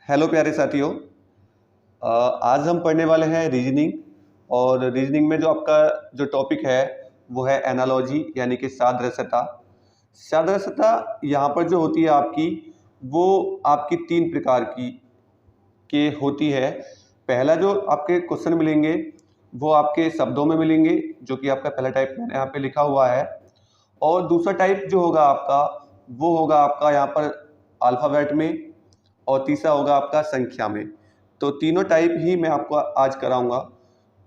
Hello प्यारे साथियों। आज हम पढ़ने वाले हैं रीजनिंग। और रीजनिंग में जो आपका जो टॉपिक है वो है एनालॉजी यानी कि सादृश्यता। सादृश्यता यहाँ पर जो होती है आपकी, वो आपकी तीन प्रकार की के होती है। पहला जो आपके क्वेश्चन मिलेंगे वो आपके शब्दों में मिलेंगे, जो कि आपका पहला टाइप मैंने यहाँ पे लिखा हुआ है। और दूसरा टाइप जो होगा आपका, वो होगा आपका यहाँ पर अल्फ़ाबेट में, और तीसरा होगा आपका संख्या में। तो तीनों टाइप ही मैं आपको आज कराऊंगा,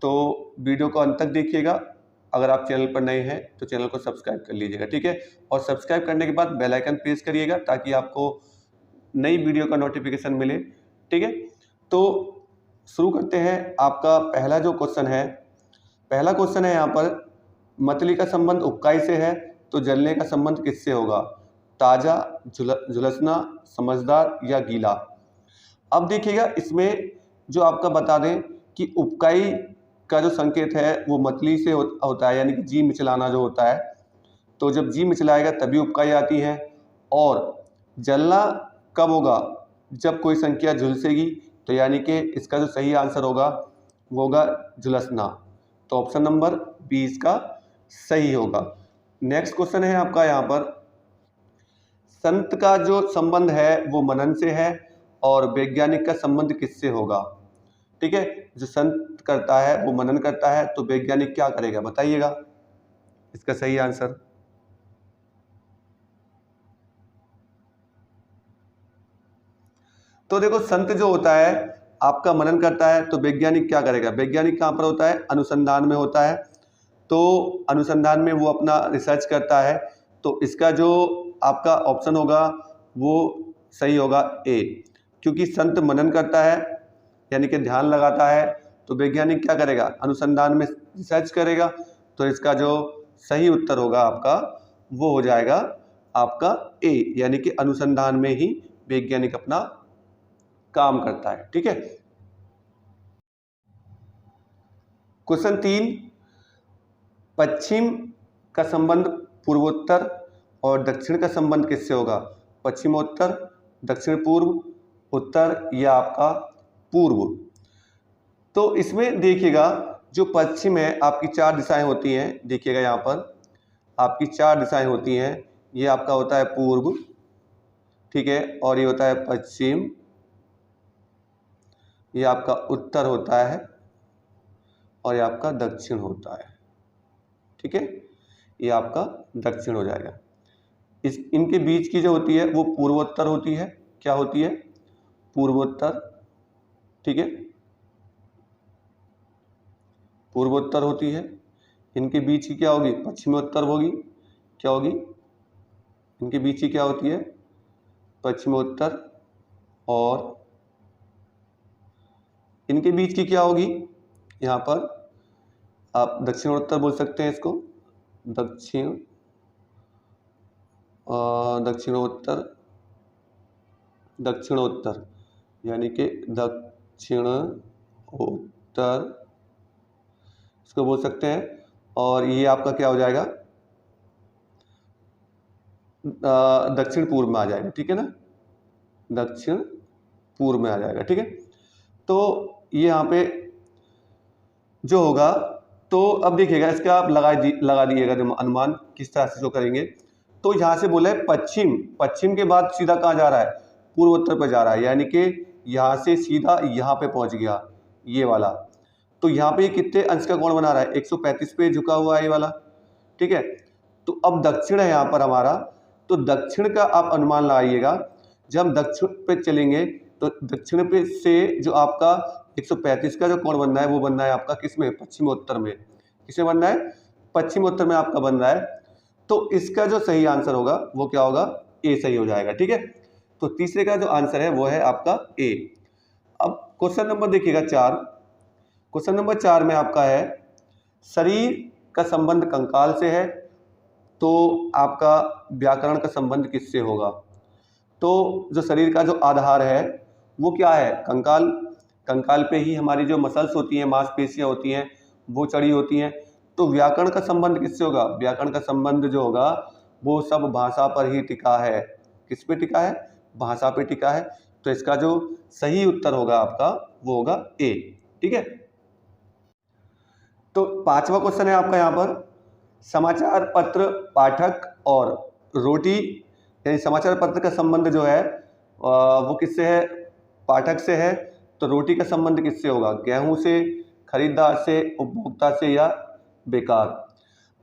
तो वीडियो को अंत तक देखिएगा। अगर आप चैनल पर नए हैं तो चैनल को सब्सक्राइब कर लीजिएगा, ठीक है। और सब्सक्राइब करने के बाद बेल आइकन प्रेस करिएगा ताकि आपको नई वीडियो का नोटिफिकेशन मिले, ठीक है। तो शुरू करते हैं। आपका पहला जो क्वेश्चन है, पहला क्वेश्चन है यहाँ पर, मतली का संबंध उपकाई से है तो जलने का संबंध किससे होगा? ताजा, झुलसना, समझदार या गीला। अब देखिएगा, इसमें जो आपका बता दें कि उपकाई का जो संकेत है वो मतली से होता है, यानी कि जी मिचलाना जो होता है। तो जब जी मिचलाएगा तभी उपकाई आती है। और जलना कब होगा? जब कोई संख्या झुलसेगी। तो यानी कि इसका जो सही आंसर होगा वो होगा झुलसना। तो ऑप्शन नंबर बी इसका सही होगा। नेक्स्ट क्वेश्चन है आपका यहाँ पर, संत का जो संबंध है वो मनन से है और वैज्ञानिक का संबंध किससे होगा? ठीक है, जो संत करता है वो मनन करता है, तो वैज्ञानिक क्या करेगा बताइएगा इसका सही आंसर। तो देखो, संत जो होता है आपका मनन करता है, तो वैज्ञानिक क्या करेगा? वैज्ञानिक कहाँ पर होता है? अनुसंधान में होता है। तो अनुसंधान में वो अपना रिसर्च करता है। तो इसका जो आपका ऑप्शन होगा वो सही होगा ए, क्योंकि संत मनन करता है यानी कि ध्यान लगाता है, तो वैज्ञानिक क्या करेगा? अनुसंधान में रिसर्च करेगा। तो इसका जो सही उत्तर होगा आपका वो हो जाएगा आपका ए, यानी कि अनुसंधान में ही वैज्ञानिक अपना काम करता है, ठीक है। क्वेश्चन 3, पश्चिम का संबंध पूर्वोत्तर और दक्षिण का संबंध किससे होगा? पश्चिमोत्तर, दक्षिण पूर्व, उत्तर या आपका पूर्व। तो इसमें देखिएगा, जो पश्चिम है आपकी चार दिशाएं होती हैं। देखिएगा यहाँ पर आपकी चार दिशाएं होती हैं। ये आपका होता है पूर्व, ठीक है, और ये होता है पश्चिम, ये आपका उत्तर होता है, और ये आपका दक्षिण होता है, ठीक है। ये आपका दक्षिण हो जाएगा। इनके बीच की जो होती है वो पूर्वोत्तर होती है। क्या होती है? पूर्वोत्तर, ठीक है, पूर्वोत्तर होती है। इनके बीच की क्या होगी? पश्चिमोत्तर होगी। क्या होगी? इनके बीच की क्या होती है? पश्चिमोत्तर। और इनके बीच की क्या होगी? यहाँ पर आप दक्षिणोत्तर बोल सकते हैं इसको, दक्षिणोत्तर, दक्षिणोत्तर, यानी कि दक्षिणोत्तर इसको बोल सकते हैं। और ये आपका क्या हो जाएगा? दक्षिण पूर्व में आ जाएगा, ठीक है ना, दक्षिण पूर्व में आ जाएगा, ठीक है। तो ये यहाँ पे जो होगा, तो अब देखिएगा इसका आप लगा दिएगा अनुमान किस तरह से जो करेंगे। तो यहाँ से बोला है पश्चिम, पश्चिम के बाद सीधा कहाँ जा रहा है? पूर्वोत्तर पर जा रहा है, यानी कि यहाँ से सीधा यहाँ पे पहुँच गया, ये वाला। तो यहाँ पे कितने अंश का कोण बना रहा है? 135 पे झुका हुआ है ये वाला, ठीक है। तो अब दक्षिण है यहाँ पर हमारा, तो दक्षिण का आप अनुमान लगाइएगा। जब हम दक्षिण पे चलेंगे तो दक्षिण पे से जो आपका 135 का जो कोण बनना है वो बनना है आपका किस में? पश्चिमोत्तर में। किसमें बनना है? पश्चिमोत्तर में आपका बन रहा है। तो इसका जो सही आंसर होगा वो क्या होगा? ए सही हो जाएगा, ठीक है। तो तीसरे का जो आंसर है वो है आपका ए। अब क्वेश्चन नंबर देखिएगा 4। क्वेश्चन नंबर 4 में आपका है, शरीर का संबंध कंकाल से है तो आपका व्याकरण का संबंध किससे होगा? तो जो शरीर का जो आधार है वो क्या है? कंकाल। कंकाल पे ही हमारी जो मसल्स होती हैं, मांसपेशियां होती हैं, वो चढ़ी होती हैं। तो व्याकरण का संबंध किससे होगा? व्याकरण का संबंध जो होगा वो सब भाषा पर ही टिका है। किस पे टिका है? भाषा पे टिका है। तो इसका जो सही उत्तर होगा आपका वो होगा ए। ठीक है, तो 5वां क्वेश्चन है आपका यहाँ पर, समाचार पत्र पाठक और रोटी यानी समाचार पत्र का संबंध जो है वो किससे है, पाठक से है। तो रोटी का संबंध किससे होगा, गेहूं से, खरीदार से, उपभोक्ता से या बेकार।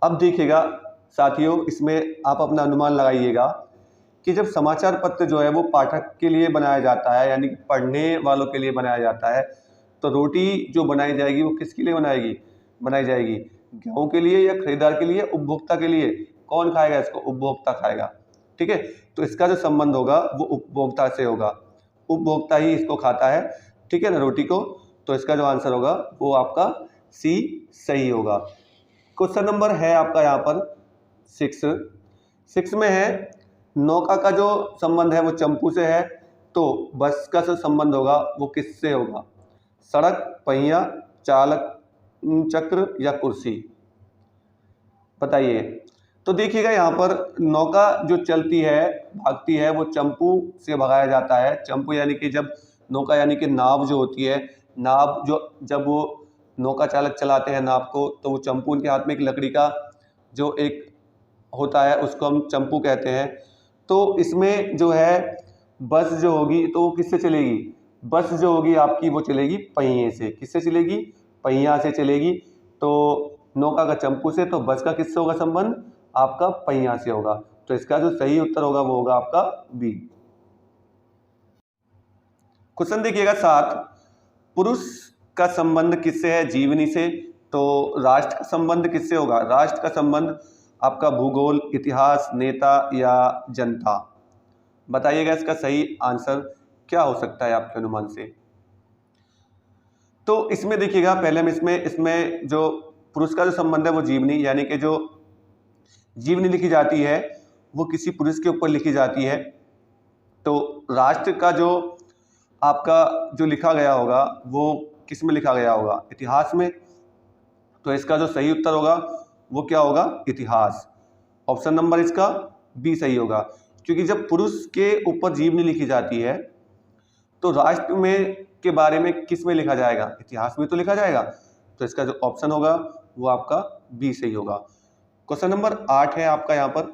अब देखिएगा साथियों, इसमें आप अपना अनुमान लगाइएगा कि जब समाचार पत्र जो है वो पाठक के लिए बनाया जाता है यानी कि पढ़ने वालों के लिए बनाया जाता है, तो रोटी जो बनाई जाएगी वो किसके लिए बनाई जाएगी, गेहूं के लिए या खरीदार के लिए, उपभोक्ता के लिए। कौन खाएगा इसको, उपभोक्ता खाएगा। ठीक है, तो इसका जो संबंध होगा वो उपभोक्ता से होगा, उपभोक्ता ही इसको खाता है, ठीक है ना, रोटी को। तो इसका जो आंसर होगा वो आपका सी सही होगा। क्वेश्चन नंबर है आपका यहाँ पर 6 में है, नौका का जो संबंध है वो चंपू से है, तो बस का जो संबंध होगा वो किससे होगा, सड़क, पहिया, चालक, चक्र या कुर्सी, बताइए। तो देखिएगा यहाँ पर नौका जो चलती है, भागती है, वो चंपू से भगाया जाता है। चंपू यानी कि जब नौका यानी कि नाव जो होती है, नाव जो जब वो नौका चालक चलाते हैं नाव को, तो वो चंपू उनके हाथ में एक लकड़ी का जो एक होता है उसको हम चंपू कहते हैं। तो इसमें जो है बस जो होगी तो वो किससे चलेगी, बस जो होगी आपकी वो चलेगी पहिए से। किससे चलेगी, पहिया से चलेगी। तो नौका का चंपू से, तो बस का किससे होगा संबंध, आपका पहिया से होगा। तो इसका जो सही उत्तर होगा वो होगा आपका बी। क्वेश्चन देखिएगा 7, पुरुष का संबंध किससे है, जीवनी से। तो राष्ट्र का संबंध किससे होगा, राष्ट्र का संबंध आपका भूगोल, इतिहास, नेता या जनता। बताइएगा इसका सही आंसर क्या हो सकता है आपके अनुमान से। तो इसमें देखिएगा पहले हम इसमें जो पुरुष का जो संबंध है वो जीवनी, यानी कि जो जीवनी लिखी जाती है वो किसी पुरुष के ऊपर लिखी जाती है। तो राष्ट्र का जो आपका जो लिखा गया होगा वो किस में लिखा गया होगा, इतिहास में। तो इसका जो सही उत्तर होगा वो क्या होगा, इतिहास। ऑप्शन नंबर इसका बी सही होगा, क्योंकि जब पुरुष के ऊपर जीवनी लिखी जाती है तो राष्ट्र में के बारे में किस में लिखा जाएगा, इतिहास में तो लिखा जाएगा। तो इसका जो ऑप्शन होगा वो आपका बी सही होगा। क्वेश्चन नंबर 8 है आपका यहाँ पर,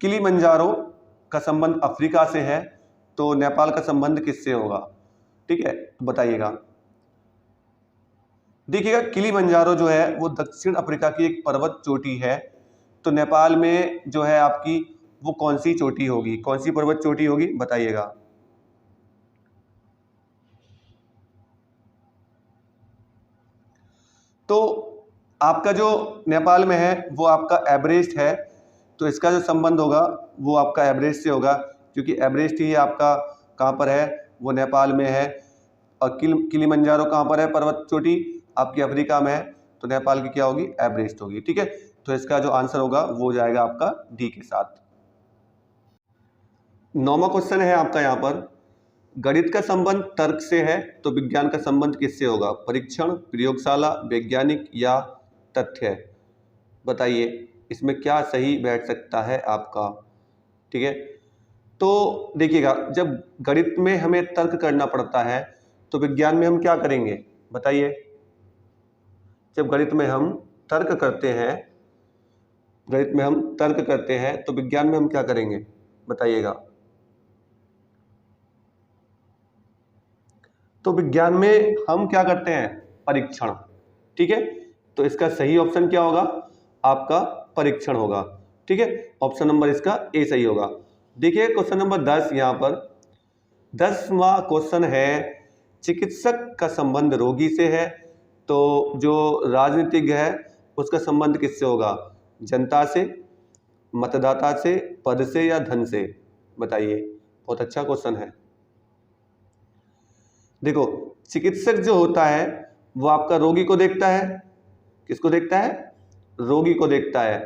किलिमंजारो का संबंध अफ्रीका से है, तो नेपाल का संबंध किससे होगा। ठीक है, तो बताइएगा। देखिएगा किलिमंजारो जो है वो दक्षिण अफ्रीका की एक पर्वत चोटी है, तो नेपाल में जो है आपकी वो कौन सी चोटी होगी, कौन सी पर्वत चोटी होगी, बताइएगा। तो आपका जो नेपाल में है वो आपका एवरेस्ट है, तो इसका जो संबंध होगा वो आपका एवरेस्ट से होगा, क्योंकि एवरेस्ट ही आपका कहाँ पर है, वो नेपाल में है। और किलिमंजारो कहाँ पर है, पर्वत चोटी आपकी अफ्रीका में है, तो नेपाल की क्या होगी, एवरेस्ट होगी। ठीक है, तो इसका जो आंसर होगा वो हो जाएगा आपका डी के साथ। 9वां क्वेश्चन है आपका यहाँ पर, गणित का संबंध तर्क से है, तो विज्ञान का संबंध किससे होगा, परीक्षण, प्रयोगशाला, वैज्ञानिक या तथ्य। बताइए इसमें क्या सही बैठ सकता है आपका। ठीक है, तो देखिएगा जब गणित में हमें तर्क करना पड़ता है तो विज्ञान में हम क्या करेंगे, बताइए। जब गणित में हम तर्क करते हैं तो विज्ञान में हम क्या करेंगे, बताइएगा। तो विज्ञान में हम क्या करते हैं, परीक्षण। ठीक है, तो इसका सही ऑप्शन क्या होगा, आपका परीक्षण होगा। ठीक है, ऑप्शन नंबर इसका ए सही होगा। देखिए क्वेश्चन नंबर 10 यहाँ पर, 10वां क्वेश्चन है, चिकित्सक का संबंध रोगी से है, तो जो राजनीतिज्ञ है उसका संबंध किससे होगा, जनता से, मतदाता से, पद से या धन से। बताइए, बहुत अच्छा क्वेश्चन है। देखो चिकित्सक जो होता है वो आपका रोगी को देखता है, किसको देखता है, रोगी को देखता है।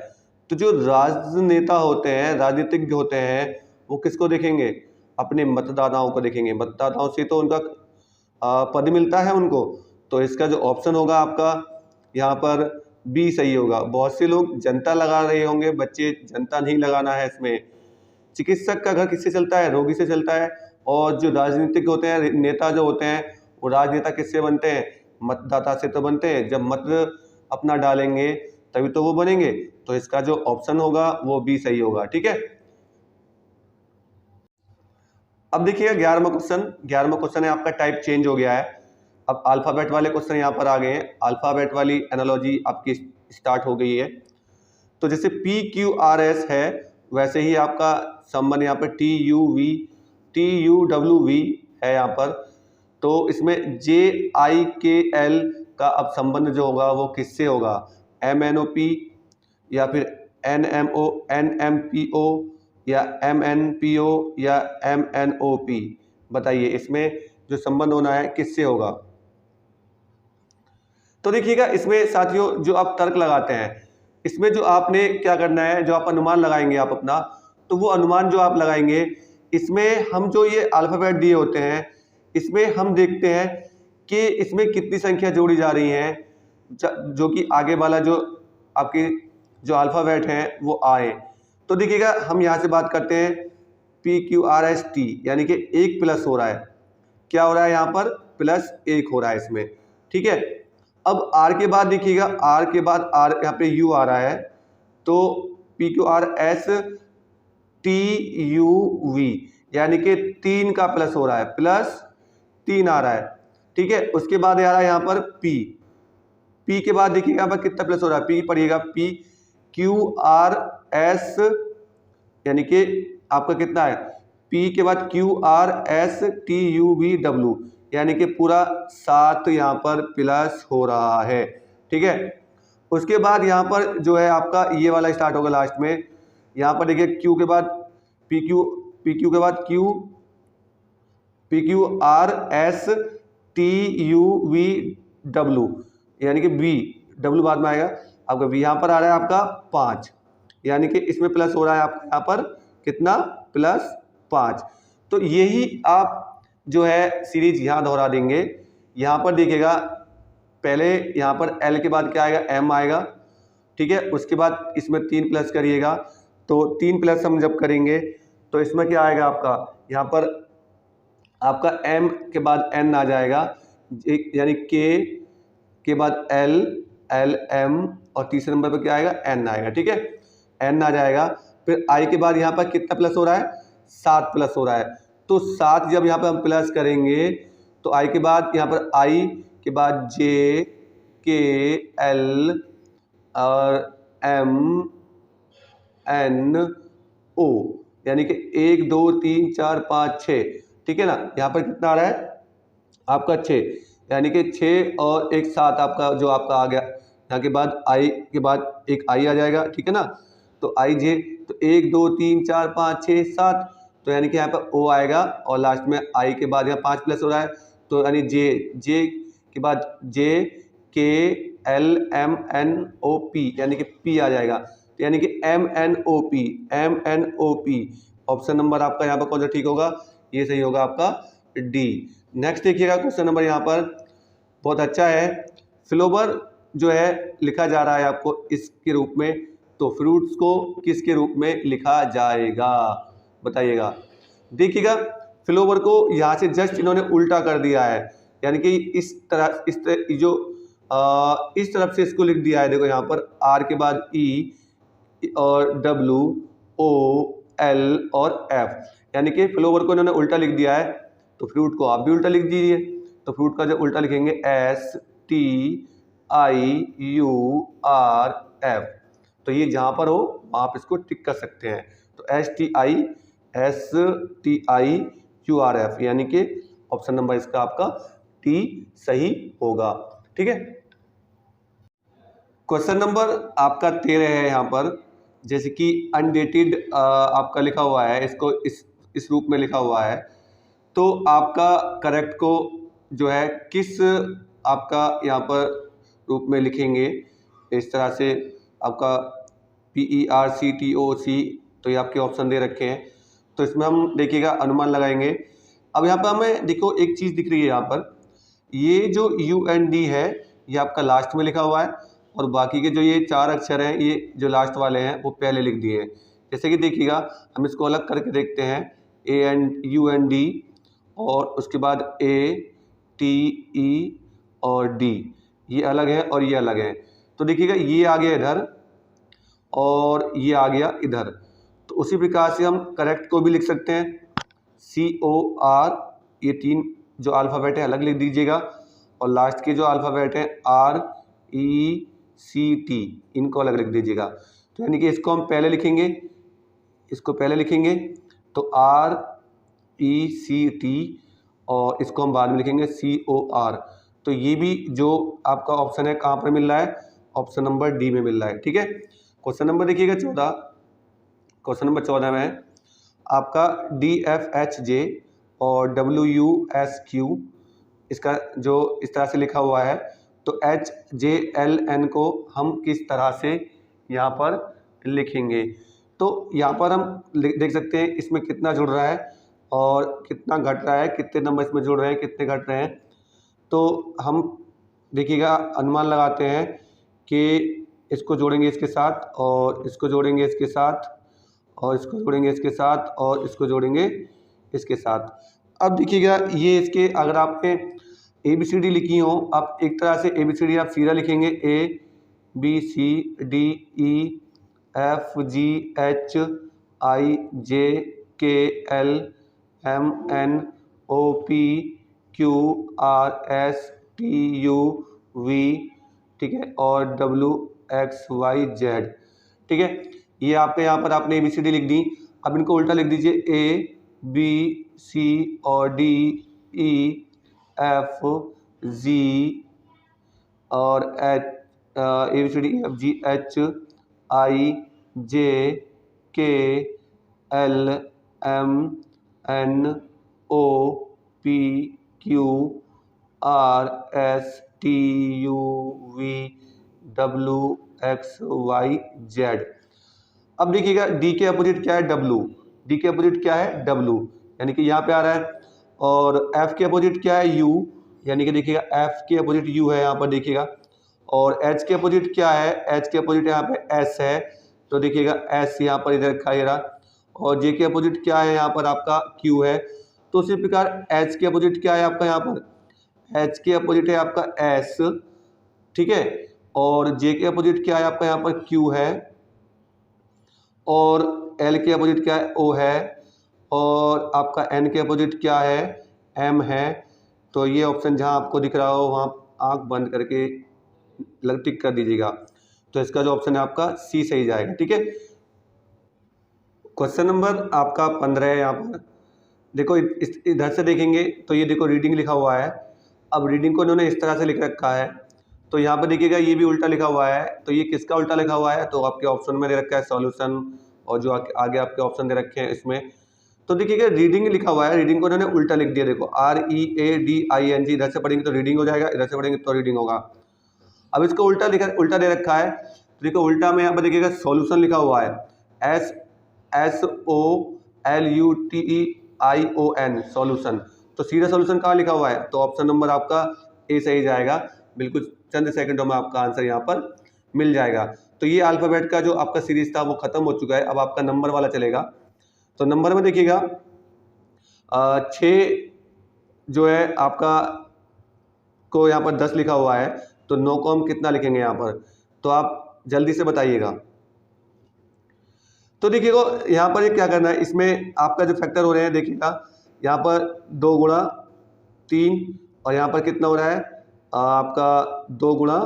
तो जो राजनेता होते हैं, राजनीतिज्ञ होते हैं, वो किसको देखेंगे, अपने मतदाताओं को देखेंगे। मतदाताओं से तो उनका पद मिलता है उनको। तो इसका जो ऑप्शन होगा आपका यहाँ पर बी सही होगा। बहुत से लोग जनता लगा रहे होंगे, बच्चे जनता नहीं लगाना है इसमें, चिकित्सक का घर किससे चलता है? रोगी से चलता है। और जो राजनीतिक होते हैं, नेता जो होते हैं, वो राजनेता किससे बनते हैं? मतदाता से तो बनते हैं। जब मत अपना डालेंगे तभी तो वो बनेंगे। तो इसका जो ऑप्शन होगा वो बी सही होगा। ठीक है, अब देखिएगा 11वां क्वेश्चन है आपका, टाइप चेंज हो गया है। अब अल्फाबेट वाले क्वेश्चन यहाँ पर आ गए हैं। अल्फाबेट वाली एनालॉजी आपकी स्टार्ट हो गई है। तो जैसे PQRS है, वैसे ही आपका संबंध यहाँ पर TUW है यहाँ पर। तो इसमें JIKL का अब संबंध जो होगा वो किससे होगा? MNOP या फिर NMPO या MNPO या MNOP? बताइए इसमें जो संबंध होना है किससे होगा? तो देखिएगा इसमें साथियों, जो आप तर्क लगाते हैं, इसमें जो आपने क्या करना है, जो आप अनुमान लगाएंगे आप अपना, तो वो अनुमान जो आप लगाएंगे, इसमें हम जो ये अल्फाबेट दिए होते हैं, इसमें हम देखते हैं कि इसमें कितनी संख्या जोड़ी जा रही है, जो कि आगे वाला जो आपकी जो अल्फाबेट हैं वो आए। तो देखिएगा हम यहाँ से बात करते हैं PQRST, यानी कि 1 प्लस हो रहा है। क्या हो रहा है यहाँ पर? +1 हो रहा है इसमें। ठीक है, अब R के बाद देखिएगा, R के बाद R यहाँ पे U आ रहा है, तो PQRSTUV, यानी कि 3 का प्लस हो रहा है, +3 आ रहा है। ठीक है, उसके बाद आ रहा है यहाँ पर P के बाद देखिएगा यहाँ पर कितना प्लस हो रहा है? P पढ़िएगा, PQRS, यानी कि आपका कितना है? P के बाद QRSTUVW, यानी कि पूरा 7 यहाँ पर प्लस हो रहा है। ठीक है, उसके बाद यहाँ पर जो है आपका ये वाला स्टार्ट होगा लास्ट में। यहाँ पर देखिए Q के बाद PQ के बाद PQRSTUVW, यानी कि W बाद में आएगा आपका। V यहाँ पर आ रहा है आपका 5, यानी कि इसमें प्लस हो रहा है आपका यहाँ पर कितना? +5। तो यही आप जो है सीरीज यहाँ दोहरा देंगे। यहाँ पर देखिएगा पहले यहाँ पर L के बाद क्या आएगा? M आएगा। ठीक है, उसके बाद इसमें 3 प्लस करिएगा, तो 3 प्लस हम जब करेंगे तो इसमें क्या आएगा आपका? यहाँ पर आपका M के बाद N आ जाएगा, यानी K के बाद L, LM, और तीसरे नंबर पर क्या आएगा? N आएगा। ठीक है, N आ जाएगा। फिर I के बाद यहाँ पर कितना प्लस हो रहा है? 7 प्लस हो रहा है। तो 7 जब यहाँ पर हम प्लस करेंगे तो I के बाद यहाँ पर I के बाद J, K, L और M, N, O, यानी कि 1 2 3 4 5 6। ठीक है ना, यहाँ पर कितना आ रहा है आपका? 6, यानी कि 6 और 1 7 आपका जो आपका आ गया। यहाँ के बाद I के बाद एक I आ जाएगा। ठीक है ना, तो IJ, तो 1 2 3 4 5 6 7, तो यानी कि यहाँ पर O आएगा, और लास्ट में I के बाद यहाँ 5 प्लस हो रहा है, तो यानी J के बाद J, K, L, M, N, O, P, यानी कि P आ जाएगा। तो यानी कि MNOP। ऑप्शन नंबर आपका यहाँ पर कौन सा ठीक होगा? ये सही होगा आपका D। नेक्स्ट देखिएगा क्वेश्चन नंबर यहाँ पर बहुत अच्छा है। फ्लोवर जो है लिखा जा रहा है आपको इसके रूप में, तो फ्रूट्स को किसके रूप में लिखा जाएगा? बताइएगा। देखिएगा फ्लोवर को यहाँ से जस्ट इन्होंने उल्टा कर दिया है, यानी कि इस तरह इस तरफ से इसको लिख दिया है। देखो यहाँ पर R के बाद E और W, O, L और F, यानी कि फ्लोवर को इन्होंने उल्टा लिख दिया है, तो फ्रूट को आप भी उल्टा लिख दीजिए। तो फ्रूट का जब उल्टा लिखेंगे STIURF, तो ये जहाँ पर हो आप इसको टिक कर सकते हैं। तो STIURF, यानी कि ऑप्शन नंबर इसका आपका T सही होगा। ठीक है, क्वेश्चन नंबर आपका 13 है यहाँ पर, जैसे कि अनडेटेड आपका लिखा हुआ है, इसको इस रूप में लिखा हुआ है, तो आपका करेक्ट को जो है किस आपका यहाँ पर रूप में लिखेंगे? इस तरह से आपका PERCTOC, तो ये आपके ऑप्शन दे रखे हैं। तो इसमें हम देखिएगा अनुमान लगाएंगे। अब यहाँ पर हमें देखो एक चीज़ दिख रही है, यहाँ पर ये जो UND है ये आपका लास्ट में लिखा हुआ है, और बाकी के जो ये 4 अक्षर हैं ये जो लास्ट वाले हैं वो पहले लिख दिए हैं। जैसे कि देखिएगा, हम इसको अलग करके देखते हैं, ANUND और उसके बाद ATE और D, ये अलग है और ये अलग है। तो देखिएगा ये आ गया इधर और ये आ गया इधर। तो उसी प्रकार से हम करेक्ट को भी लिख सकते हैं, COR, ये 3 जो अल्फ़ाबेट है अलग लिख दीजिएगा, और लास्ट के जो अल्फ़ाबेट हैं RECT, इनको अलग लिख दीजिएगा। तो यानी कि इसको हम पहले लिखेंगे, इसको पहले लिखेंगे तो RECT, और इसको हम बाद में लिखेंगे COR। तो ये भी जो आपका ऑप्शन है कहाँ पर मिल रहा है, ऑप्शन नंबर डी में मिल रहा है। ठीक है, क्वेश्चन नंबर देखिएगा 14, क्वेश्चन नंबर 14 में आपका DFHJ और WUSQ, इसका जो इस तरह से लिखा हुआ है, तो HJLN को हम किस तरह से यहाँ पर लिखेंगे। तो यहाँ पर हम देख सकते हैं इसमें कितना जुड़ रहा है और कितना घट रहा है, कितने नंबर इसमें जुड़ रहे हैं, कितने घट रहे हैं। तो हम देखिएगा अनुमान लगाते हैं कि इसको जोड़ेंगे इसके साथ, और इसको जोड़ेंगे इसके साथ, और इसको जोड़ेंगे इसके साथ, और इसको जोड़ेंगे इसके साथ। अब देखिएगा ये इसके, अगर आपने ABCD लिखी हो, आप एक तरह से ABCD आप सीधा लिखेंगे, ABCDEFGHIJKLMNOPQRSTUV, ठीक है, और WXYZ। ठीक है, ये आपके यहाँ पर आपने ABCD लिख दी। अब इनको उल्टा लिख दीजिए, ABC और DEFG और ABCDEFGHIJKLMNOPQRSTUVWXYZ। अब देखिएगा D के अपोजिट क्या है, W। D के अपोजिट क्या है, W, यानी कि यहाँ पे आ रहा है। और F के अपोजिट क्या है, U, यानी कि देखिएगा F के अपोजिट U है यहाँ पर देखिएगा। और H के अपोजिट क्या है, H के अपोजिट यहाँ पे S है, तो देखिएगा S यहाँ पर इधर रखा रहा। और J के अपोजिट क्या है, यहाँ पर आपका Q है। तो उसी प्रकार H के अपोजिट क्या है आपका, यहाँ पर H के अपोजिट है आपका S, ठीक है। और J के अपोजिट क्या है आपका, यहाँ पर Q है। और L के अपोजिट क्या है, O है। और आपका N के अपोजिट क्या है, M है। तो ये ऑप्शन जहां आपको दिख रहा हो वहां आंख बंद करके टिक कर दीजिएगा। तो इसका जो ऑप्शन है आपका C सही जाएगा। ठीक है, क्वेश्चन नंबर आपका 15 है। यहाँ पर देखो, इधर से देखेंगे तो ये देखो रीडिंग लिखा हुआ है। अब रीडिंग को इन्होंने इस तरह से लिख रखा है, तो यहाँ पर देखिएगा ये भी उल्टा लिखा हुआ है। तो ये किसका उल्टा लिखा हुआ है, तो आपके ऑप्शन में दे रखा है सॉल्यूशन, और जो आगे आपके ऑप्शन दे रखे हैं इसमें। तो देखिएगा रीडिंग लिखा हुआ है, रीडिंग को इन्होंने उल्टा लिख दिया। देखो READING, इधर से पढ़ेंगे तो रीडिंग हो जाएगा, इधर से पढ़ेंगे तो रीडिंग होगा। अब इसको उल्टा दे रखा है, तो देखो उल्टा में यहाँ पर देखिएगा सॉल्यूशन लिखा हुआ है, SOLUTION, सॉल्यूशन। तो सीधा सॉल्यूशन कहाँ लिखा हुआ है, तो ऑप्शन नंबर आपका A सही जाएगा। बिल्कुल चंद सेकंडों में आपका आंसर यहाँ पर मिल जाएगा। तो ये अल्फाबेट का जो आपका सीरीज था वो खत्म हो चुका है। अब आपका नंबर वाला चलेगा। तो नंबर में देखिएगा 6 जो है आपका को यहाँ पर 10 लिखा हुआ है, तो 9 को हम कितना लिखेंगे यहाँ पर, तो आप जल्दी से बताइएगा। तो देखिएगा यहाँ पर ये क्या करना है, इसमें आपका जो फैक्टर हो रहे हैं देखिएगा, यहाँ पर 2 गुणा 3, और यहाँ पर कितना हो रहा है आपका 2 गुणा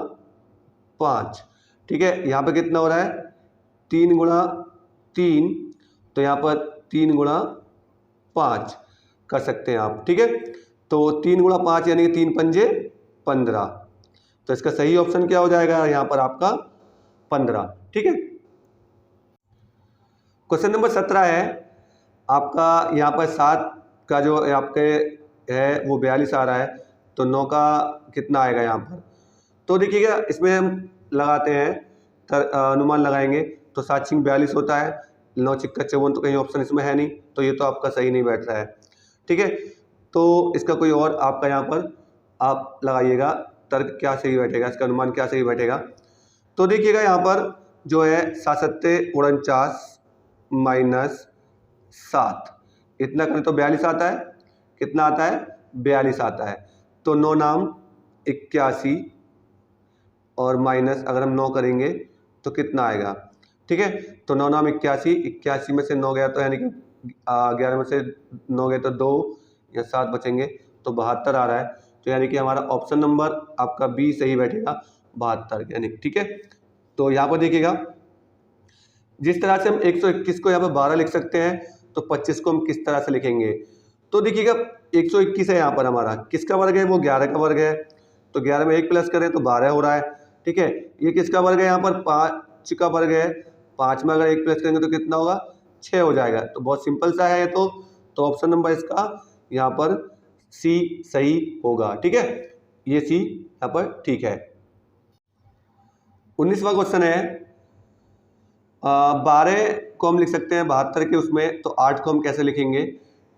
5, ठीक है। यहाँ पर कितना हो रहा है 3 गुणा 3, तो यहाँ पर 3 गुणा 5 कर सकते हैं आप, ठीक है। तो 3 गुणा 5 यानी कि 3 पंजे 15, तो इसका सही ऑप्शन क्या हो जाएगा यहाँ पर आपका 15, ठीक है। क्वेश्चन नंबर 17 है आपका, यहाँ पर 7 का जो आपके है वो 42 आ रहा है, तो 9 का कितना आएगा यहाँ पर। तो देखिएगा इसमें हम लगाते हैं अनुमान लगाएंगे, तो 7 छिंग 42 होता है, 9 छिक्का 54, तो कहीं ऑप्शन इसमें है नहीं, तो ये तो आपका सही नहीं बैठ रहा है, ठीक है। तो इसका कोई और आपका यहाँ पर आप लगाइएगा तर्क क्या सही बैठेगा, इसका अनुमान क्या सही बैठेगा। तो देखिएगा यहाँ पर जो है 7 सत्ते 49 माइनस 7, इतना करें तो 42 आता है। कितना आता है? 42 आता है। तो 9 नाम 81 और माइनस अगर हम 9 करेंगे तो कितना आएगा? ठीक है, तो 9 नाम 81, 81 में से 9 गया तो यानी कि 11 में से 9 गए तो 2 या 7 बचेंगे तो 72 आ रहा है। तो यानी कि हमारा ऑप्शन नंबर आपका बी सही बैठेगा, 72 यानी। ठीक है, तो यहाँ पर देखिएगा जिस तरह से हम 121 को यहाँ पर 12 लिख सकते हैं तो 25 को हम किस तरह से लिखेंगे। तो देखिएगा 121 है यहाँ पर हमारा, किसका वर्ग है? वो 11 का वर्ग है। तो 11 में 1 प्लस करें तो 12 हो रहा है। ठीक है, ये किसका वर्ग है? यहाँ पर 5 का वर्ग है। 5 में अगर 1 प्लस करेंगे तो कितना होगा? 6 हो जाएगा। तो बहुत सिंपल सा है ये तो ऑप्शन नंबर इसका यहाँ पर सी सही होगा। ठीक है, ये सी यहाँ पर ठीक है। 19वां क्वेश्चन है 12 को हम लिख सकते हैं 72 के उसमें, तो 8 को हम कैसे लिखेंगे?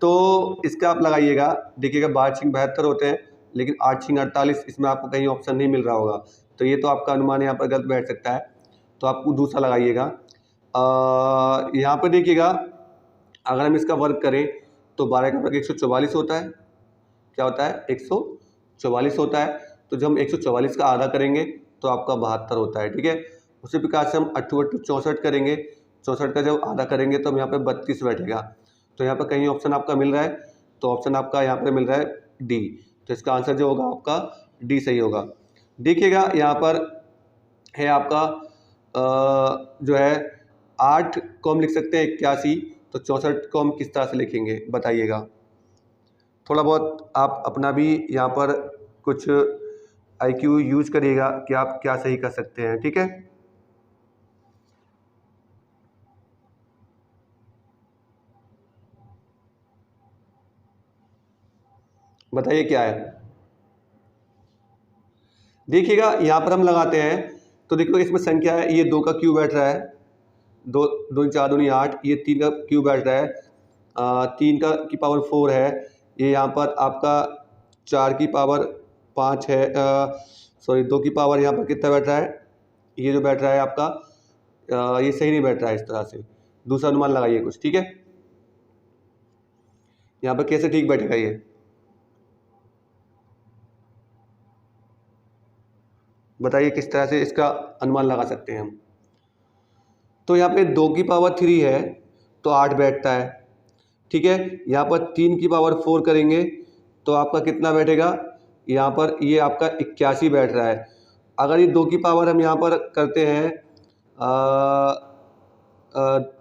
तो इसका आप लगाइएगा, देखिएगा 12 छिंग 72 होते हैं, लेकिन 8 छिंग 48, इसमें आपको कहीं ऑप्शन नहीं मिल रहा होगा, तो ये तो आपका अनुमान यहाँ पर गलत बैठ सकता है। तो आपको दूसरा लगाइएगा। यहाँ पर देखिएगा अगर हम इसका वर्ग करें तो 12 का वर्ग 144 होता है। क्या होता है? 144 होता है। तो जब हम 144 का आधा करेंगे तो आपका 72 होता है। ठीक है, उसी प्रकार से हम 8 64 करेंगे, 64 का जब आधा करेंगे तो हम यहाँ पे 32 बैठेगा। तो यहाँ पर कहीं ऑप्शन आपका मिल रहा है, तो ऑप्शन आपका यहाँ पे मिल रहा है डी। तो इसका आंसर जो होगा आपका डी सही होगा। देखिएगा यहाँ पर है आपका जो है 8 को हम लिख सकते हैं 81, तो 64 को हम किस तरह से लिखेंगे बताइएगा। थोड़ा बहुत आप अपना भी यहाँ पर कुछ IQ यूज करिएगा कि आप क्या सही कर सकते हैं। ठीक है, बताइए क्या है। देखिएगा यहाँ पर हम लगाते हैं तो देखो इसमें संख्या है, ये 2 का क्यूब बैठ रहा है, 2 2 4 2 8, ये 3 का क्यूब बैठ रहा है, 3 का की पावर 4 है, ये यहाँ पर आपका 4 की पावर 5 है, सॉरी 2 की पावर यहाँ पर कितना बैठ रहा है? ये जो बैठ रहा है आपका ये सही नहीं बैठ रहा है। इस तरह से दूसरा अनुमान लगाइए कुछ। ठीक है, यहाँ पर कैसे ठीक बैठेगा ये बताइए, किस तरह से इसका अनुमान लगा सकते हैं हम। तो यहाँ पे 2 की पावर 3 है तो 8 बैठता है। ठीक है, यहाँ पर 3 की पावर 4 करेंगे तो आपका कितना बैठेगा? यहाँ पर ये आपका 81 बैठ रहा है। अगर ये 2 की पावर हम यहाँ पर करते हैं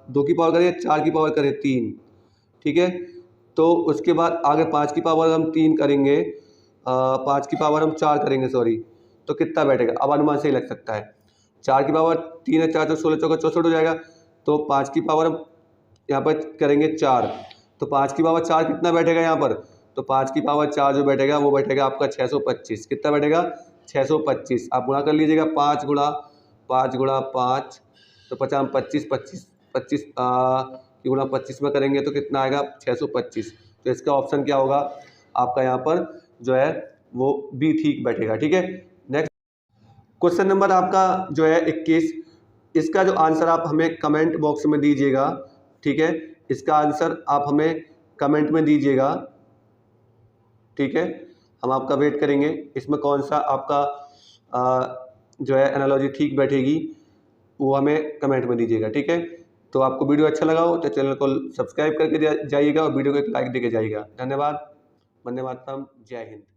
2 की पावर करें, 4 की पावर करें 3, ठीक है, तो उसके बाद आगे 5 की पावर हम 3 करेंगे, 5 की पावर हम 4 करेंगे सॉरी, तो कितना बैठेगा? अब अनुमान से ही लग सकता है। 4 की पावर 3 है, 4 16 चौका 64 हो जाएगा। तो 5 की पावर हम यहाँ पर करेंगे 4, तो 5 की पावर 4 कितना बैठेगा यहाँ पर? तो 5 की पावर 4 जो बैठेगा वो बैठेगा आपका 625। कितना बैठेगा? 625। आप गुणा कर लीजिएगा, 5 गुणा 5 तो 50 25 25 25 की गुणा 25 में करेंगे तो कितना आएगा? 625। तो इसका ऑप्शन क्या होगा आपका यहाँ पर जो है वो बी ठीक बैठेगा। ठीक है, नेक्स्ट क्वेश्चन नंबर आपका जो है 21, इसका जो आंसर आप हमें कमेंट बॉक्स में दीजिएगा। ठीक है, इसका आंसर आप हमें कमेंट में दीजिएगा। ठीक है, हम आपका वेट करेंगे। इसमें कौन सा आपका जो है एनालॉजी ठीक बैठेगी वो हमें कमेंट में दीजिएगा। ठीक है, तो आपको वीडियो अच्छा लगा हो तो चैनल को सब्सक्राइब करके जाइएगा और वीडियो को एक लाइक देके जाइएगा। धन्यवाद। वंदे मातरम। जय हिंद।